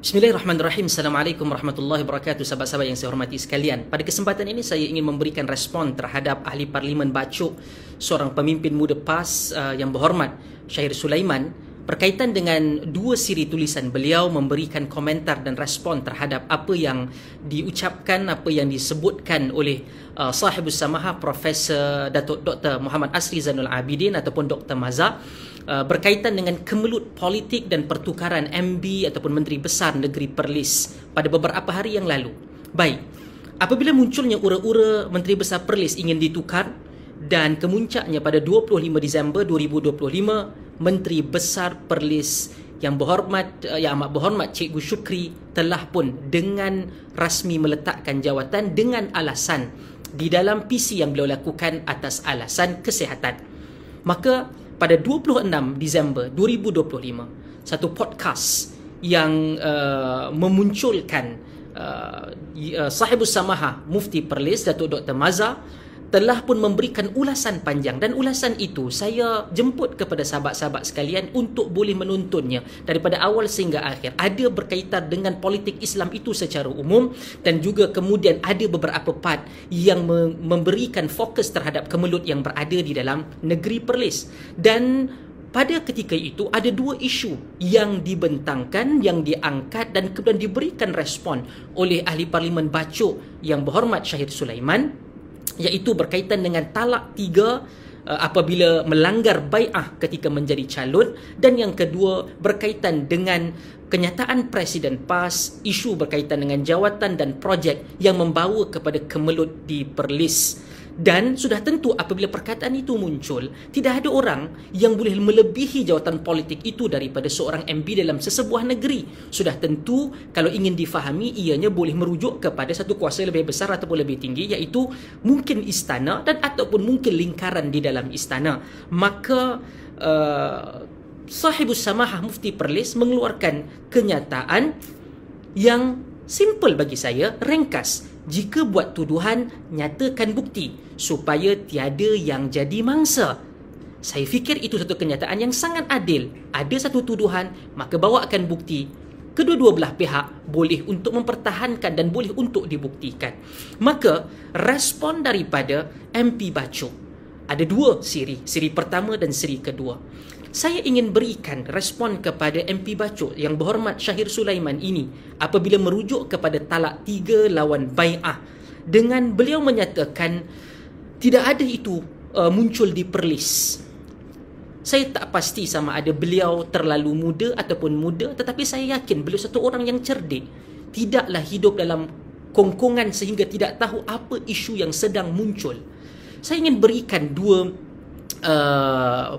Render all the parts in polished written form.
Bismillahirrahmanirrahim. Assalamualaikum warahmatullahi wabarakatuh. Sahabat-sahabat yang saya hormati sekalian, pada kesempatan ini saya ingin memberikan respon terhadap Ahli Parlimen Bacok, seorang pemimpin muda PAS yang berhormat Syahir Sulaiman, berkaitan dengan dua siri tulisan beliau memberikan komentar dan respon terhadap apa yang diucapkan, apa yang disebutkan oleh Sahibus Samaha Profesor Datuk Dr. Muhammad Asri Zainul Abidin ataupun Dr. Maza, berkaitan dengan kemelut politik dan pertukaran MB ataupun Menteri Besar Negeri Perlis pada beberapa hari yang lalu. Baik, apabila munculnya ura-ura Menteri Besar Perlis ingin ditukar dan kemuncaknya pada 25 Disember 2025, Menteri Besar Perlis yang amat berhormat Cikgu Syukri telah pun dengan rasmi meletakkan jawatan dengan alasan di dalam PC yang beliau lakukan atas alasan kesihatan. Maka pada 26 Disember 2025, satu podcast yang memunculkan Sahibus Samaha Mufti Perlis Datuk Dr. Maza telah pun memberikan ulasan panjang, dan ulasan itu saya jemput kepada sahabat-sahabat sekalian untuk boleh menontonnya daripada awal sehingga akhir. Ada berkaitan dengan politik Islam itu secara umum, dan juga kemudian ada beberapa part yang memberikan fokus terhadap kemelut yang berada di dalam negeri Perlis. Dan pada ketika itu ada dua isu yang dibentangkan, yang diangkat dan kemudian diberikan respon oleh Ahli Parlimen Bacok yang berhormat Syahir Sulaiman, iaitu berkaitan dengan talak 3 apabila melanggar bai'ah ketika menjadi calon, dan yang kedua berkaitan dengan kenyataan Presiden PAS, isu berkaitan dengan jawatan dan projek yang membawa kepada kemelut di Perlis. Dan sudah tentu apabila perkataan itu muncul, tidak ada orang yang boleh melebihi jawatan politik itu daripada seorang MB dalam sesebuah negeri. Sudah tentu kalau ingin difahami, ianya boleh merujuk kepada satu kuasa lebih besar ataupun lebih tinggi, iaitu mungkin istana dan ataupun mungkin lingkaran di dalam istana. Maka Sahibus Samahah Mufti Perlis mengeluarkan kenyataan yang simple bagi saya, ringkas. Jika buat tuduhan, nyatakan bukti supaya tiada yang jadi mangsa. Saya fikir itu satu kenyataan yang sangat adil. Ada satu tuduhan, maka bawakan bukti. Kedua-dua belah pihak boleh untuk mempertahankan dan boleh untuk dibuktikan. Maka respon daripada MP Bacok ada dua siri. Siri pertama dan siri kedua. Saya ingin berikan respon kepada MP Bacok yang berhormat Syahir Sulaiman ini apabila merujuk kepada talak 3 lawan bai'ah, dengan beliau menyatakan tidak ada itu muncul di Perlis. Saya tak pasti sama ada beliau terlalu muda ataupun muda, tetapi saya yakin beliau satu orang yang cerdik. Tidaklah hidup dalam kongkongan sehingga tidak tahu apa isu yang sedang muncul. Saya ingin berikan dua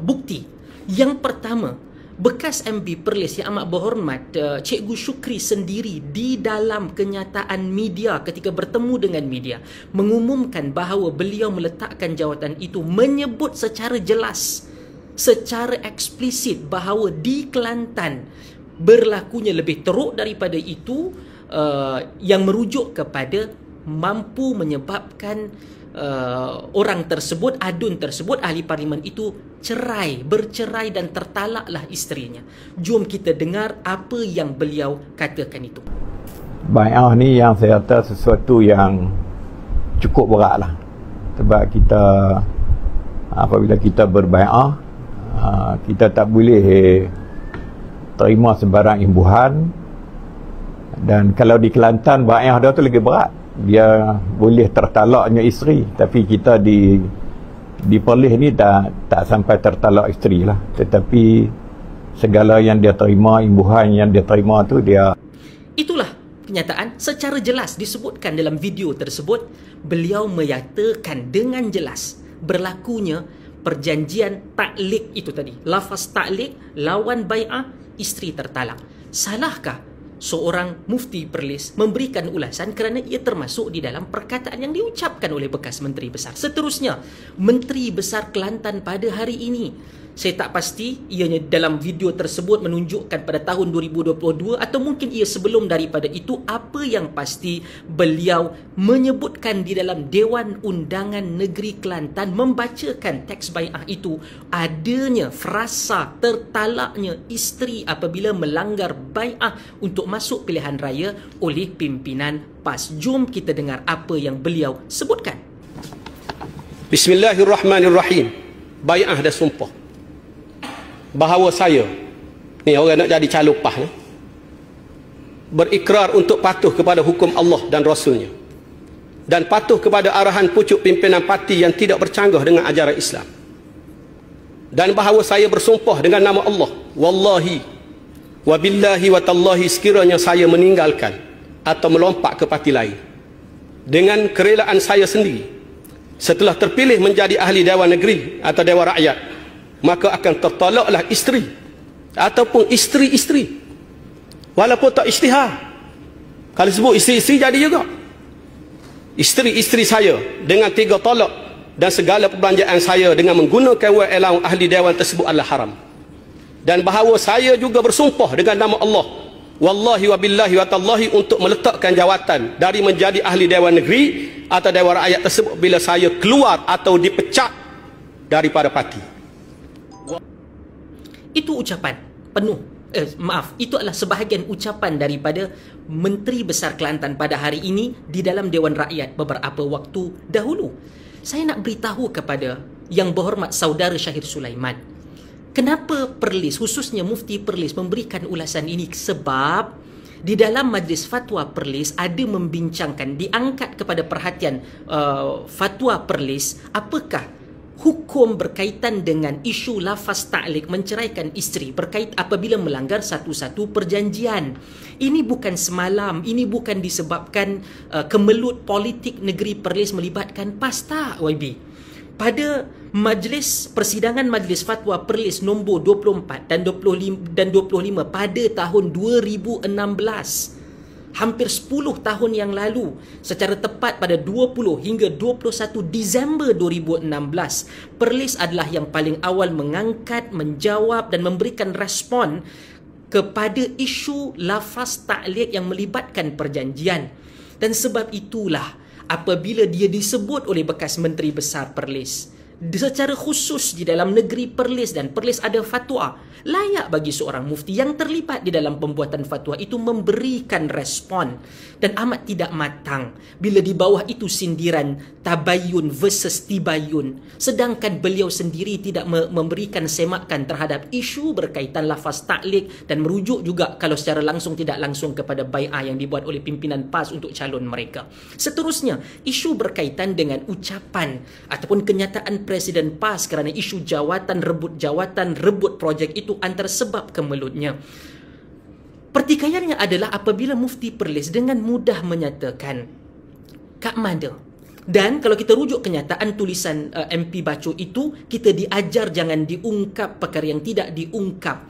bukti. Yang pertama, bekas MB Perlis yang amat berhormat Cikgu Syukri sendiri di dalam kenyataan media ketika bertemu dengan media mengumumkan bahawa beliau meletakkan jawatan itu, menyebut secara jelas, secara eksplisit bahawa di Kelantan berlakunya lebih teruk daripada itu, yang merujuk kepada mampu menyebabkan orang tersebut, adun tersebut, ahli parlimen itu bercerai dan tertalaklah isterinya. Jom kita dengar apa yang beliau katakan itu. Bai'ah ni yang saya kata sesuatu yang cukup berat lah. Sebab kita apabila kita berbai'ah, kita tak boleh terima sembarang imbuhan. Dan kalau di Kelantan bai'ah dia tu lagi berat. Dia boleh tertalaknya isteri, tapi kita di Perlis ni tak sampai tertalak isteri lah, tetapi segala yang dia terima, imbuhan yang dia terima tu dia. Itulah kenyataan secara jelas disebutkan dalam video tersebut. Beliau menyatakan dengan jelas berlakunya perjanjian taklik itu tadi, lafaz taklik lawan bai'ah, isteri tertalak. Salahkah seorang Mufti Perlis memberikan ulasan kerana ia termasuk di dalam perkataan yang diucapkan oleh bekas Menteri Besar? Seterusnya, Menteri Besar Kelantan pada hari ini Saya tak pasti ianya dalam video tersebut menunjukkan pada tahun 2022 atau mungkin ia sebelum daripada itu. Apa yang pasti, beliau menyebutkan di dalam Dewan Undangan Negeri Kelantan membacakan teks bai'ah itu adanya frasa tertalaknya isteri apabila melanggar bai'ah untuk masuk pilihan raya oleh pimpinan PAS. Jom kita dengar apa yang beliau sebutkan. Bismillahirrahmanirrahim. Bai'ah dan sumpah bahawa saya ni orang nak jadi calon PAS ni, berikrar untuk patuh kepada hukum Allah dan Rasulnya dan patuh kepada arahan pucuk pimpinan parti yang tidak bercanggah dengan ajaran Islam, dan bahawa saya bersumpah dengan nama Allah, wallahi wabillahi watallahi, sekiranya saya meninggalkan atau melompat ke parti lain dengan kerelaan saya sendiri setelah terpilih menjadi ahli Dewan Negeri atau Dewan Rakyat, maka akan tertolaklah isteri ataupun isteri-isteri walaupun tak isytihar. Kalau sebut isteri-isteri jadi juga isteri-isteri saya dengan 3 talak, dan segala perbelanjaan saya dengan menggunakan wang allowance ahli dewan tersebut adalah haram. Dan bahawa saya juga bersumpah dengan nama Allah, wallahi wabillahi watallahi, untuk meletakkan jawatan dari menjadi ahli Dewan Negeri atau Dewan Rakyat tersebut bila saya keluar atau dipecat daripada parti. Itu ucapan penuh, itu adalah sebahagian ucapan daripada Menteri Besar Kelantan pada hari ini di dalam Dewan Rakyat beberapa waktu dahulu. Saya nak beritahu kepada Yang Berhormat Saudara Syahir Sulaiman, kenapa Perlis, khususnya Mufti Perlis memberikan ulasan ini? Sebab di dalam Majlis Fatwa Perlis ada membincangkan, diangkat kepada perhatian Fatwa Perlis, apakah hukum berkaitan dengan isu lafaz ta'liq menceraikan isteri apabila melanggar satu-satu perjanjian. Ini bukan semalam, ini bukan disebabkan kemelut politik negeri Perlis melibatkan PAS, tak, YB. Pada persidangan Majlis Fatwa Perlis nombor 24 dan 25 pada tahun 2016, hampir 10 tahun yang lalu, secara tepat pada 20 hingga 21 Disember 2016, Perlis adalah yang paling awal mengangkat, menjawab dan memberikan respon kepada isu lafaz ta'liq yang melibatkan perjanjian. Dan sebab itulah apabila dia disebut oleh bekas Menteri Besar Perlis secara khusus di dalam negeri Perlis, dan Perlis ada fatwa, layak bagi seorang mufti yang terlibat di dalam pembuatan fatwa itu memberikan respon. Dan amat tidak matang bila di bawah itu sindiran tabayun versus tibayun, sedangkan beliau sendiri tidak memberikan semakan terhadap isu berkaitan lafaz ta'liq dan merujuk juga kalau secara langsung tidak langsung kepada bai'ah yang dibuat oleh pimpinan PAS untuk calon mereka. Seterusnya, isu berkaitan dengan ucapan ataupun kenyataan Presiden PAS kerana isu jawatan, rebut projek itu antara sebab kemelutnya. Pertikaiannya adalah apabila Mufti Perlis dengan mudah menyatakan Kak Mada. Dan kalau kita rujuk kenyataan tulisan MP Baco itu, kita diajar jangan diungkap perkara yang tidak diungkap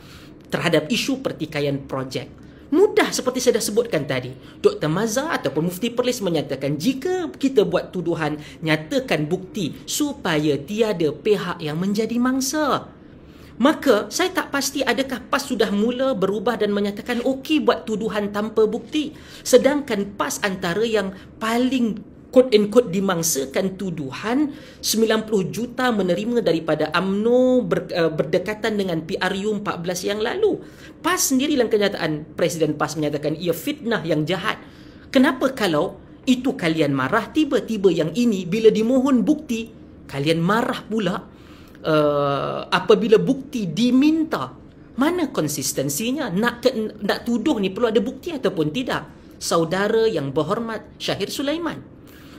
terhadap isu pertikaian projek. Mudah seperti saya dah sebutkan tadi. Dr. Mazhar ataupun Mufti Perlis menyatakan jika kita buat tuduhan, nyatakan bukti supaya tiada pihak yang menjadi mangsa. Maka saya tak pasti adakah PAS sudah mula berubah dan menyatakan okey buat tuduhan tanpa bukti. Sedangkan PAS antara yang paling quote and quote dimangsakan tuduhan 90 juta menerima daripada UMNO berdekatan dengan PRU 14 yang lalu. PAS sendiri dalam kenyataan Presiden PAS menyatakan ia fitnah yang jahat. Kenapa kalau itu kalian marah, tiba-tiba yang ini bila dimohon bukti kalian marah pula apabila bukti diminta? Mana konsistensinya? Nak tuduh ni perlu ada bukti ataupun tidak? Saudara Yang Berhormat Syahir Sulaiman.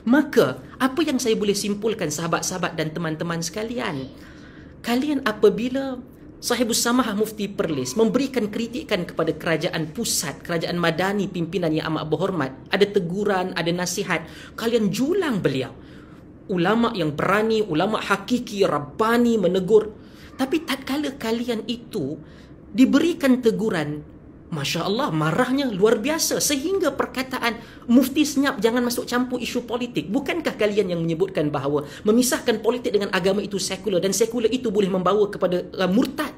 Maka, apa yang saya boleh simpulkan sahabat-sahabat dan teman-teman sekalian? Kalian apabila Sahibus Samahah Mufti Perlis memberikan kritikan kepada kerajaan pusat, kerajaan madani, pimpinan yang amat berhormat, ada teguran, ada nasihat, kalian julang beliau. Ulama yang berani, ulama hakiki, rabbani menegur. Tapi tatkala kalian itu diberikan teguran Masya Allah, marahnya luar biasa sehingga perkataan Mufti senyap jangan masuk campur isu politik. Bukankah kalian yang menyebutkan bahawa memisahkan politik dengan agama itu sekular dan sekular itu boleh membawa kepada murtad?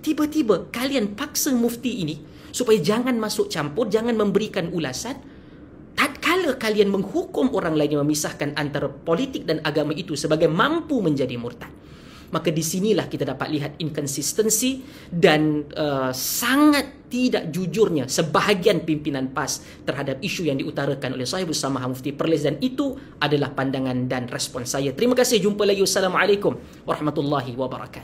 Tiba-tiba kalian paksa Mufti ini supaya jangan masuk campur, jangan memberikan ulasan. Tatkala kalian menghukum orang lain yang memisahkan antara politik dan agama itu sebagai mampu menjadi murtad, maka di sinilah kita dapat lihat inkonsistensi dan sangat tidak jujurnya sebahagian pimpinan PAS terhadap isu yang diutarakan oleh Sahibul Samahah Mufti Perlis, dan itu adalah pandangan dan respon saya. Terima kasih, jumpa lagi. Wassalamualaikum warahmatullahi wabarakatuh.